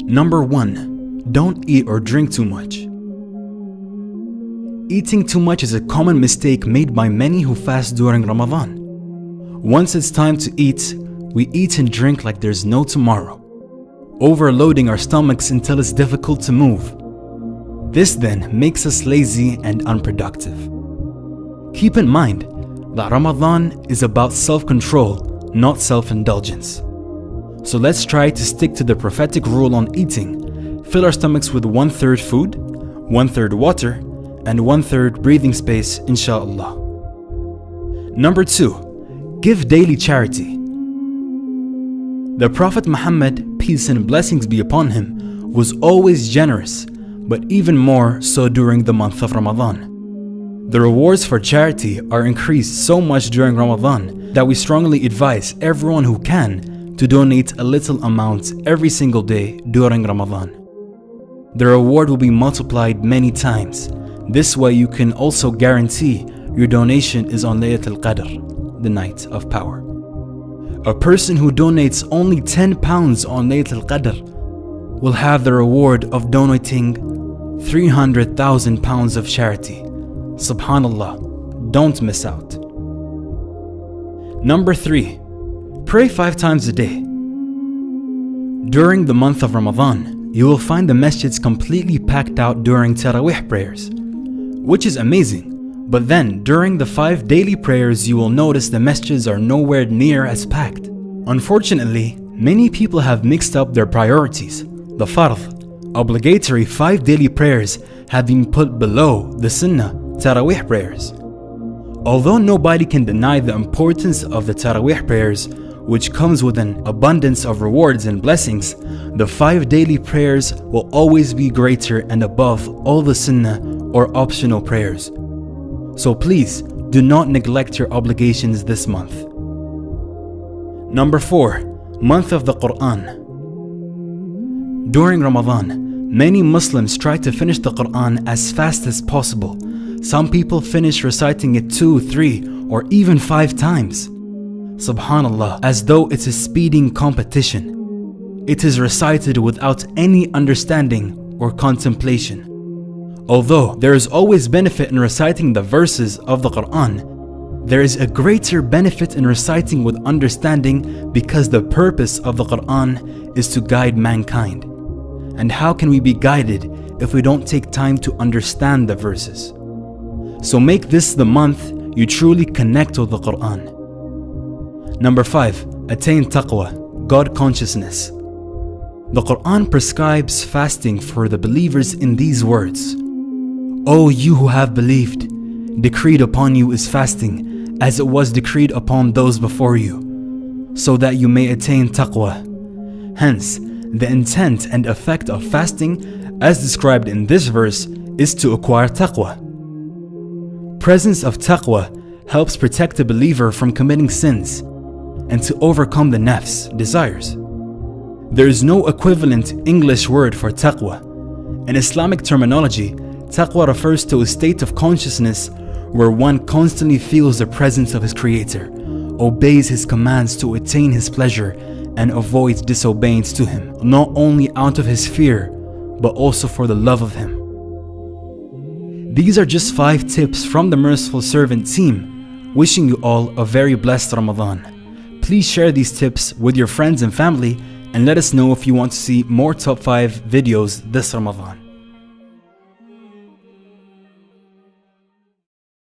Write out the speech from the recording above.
Number 1. Don't eat or drink too much. Eating too much is a common mistake made by many who fast during Ramadan. Once it's time to eat, we eat and drink like there's no tomorrow, overloading our stomachs until it's difficult to move. This then makes us lazy and unproductive. Keep in mind that Ramadan is about self-control, not self-indulgence. So let's try to stick to the prophetic rule on eating. Fill our stomachs with 1/3 food, 1/3 water, and 1/3 breathing space, inshallah. Number 2. Give daily charity. The Prophet Muhammad, peace and blessings be upon him, was always generous, but even more so during the month of Ramadan. The rewards for charity are increased so much during Ramadan that we strongly advise everyone who can to donate a little amount every single day during Ramadan. The reward will be multiplied many times. This way you can also guarantee your donation is on Laylatul Qadr, the night of power. A person who donates only 10 pounds on Laylatul Qadr will have the reward of donating 300,000 pounds of charity. Subhanallah, don't miss out. Number 3. Pray 5 times a day. During the month of Ramadan, you will find the masjids completely packed out during Taraweeh prayers, which is amazing. But then, during the 5 daily prayers, you will notice the masjids are nowhere near as packed. Unfortunately, many people have mixed up their priorities. The fard, obligatory 5 daily prayers, have been put below the sunnah Taraweeh prayers. Although nobody can deny the importance of the Taraweeh prayers, which comes with an abundance of rewards and blessings, the 5 daily prayers will always be greater and above all the sunnah or optional prayers. So please, do not neglect your obligations this month. Number 4. Month of the Quran. During Ramadan, many Muslims try to finish the Quran as fast as possible. Some people finish reciting it 2, 3, or even 5 times. Subhanallah, as though it's a speeding competition. It is recited without any understanding or contemplation. Although there is always benefit in reciting the verses of the Quran, there is a greater benefit in reciting with understanding, because the purpose of the Quran is to guide mankind. And how can we be guided if we don't take time to understand the verses? So make this the month you truly connect with the Quran. Number 5. Attain taqwa, God consciousness. The Quran prescribes fasting for the believers in these words: O you who have believed, decreed upon you is fasting, as it was decreed upon those before you, so that you may attain taqwa. Hence, the intent and effect of fasting, as described in this verse, is to acquire taqwa. Presence of taqwa helps protect the believer from committing sins and to overcome the nafs, desires. There is no equivalent English word for taqwa. In Islamic terminology, taqwa refers to a state of consciousness where one constantly feels the presence of his Creator, obeys his commands to attain his pleasure, and avoids disobedience to him, not only out of his fear, but also for the love of him. These are just 5 tips from the Merciful Servant team, wishing you all a very blessed Ramadan. Please share these tips with your friends and family, and let us know if you want to see more top 5 videos this Ramadan.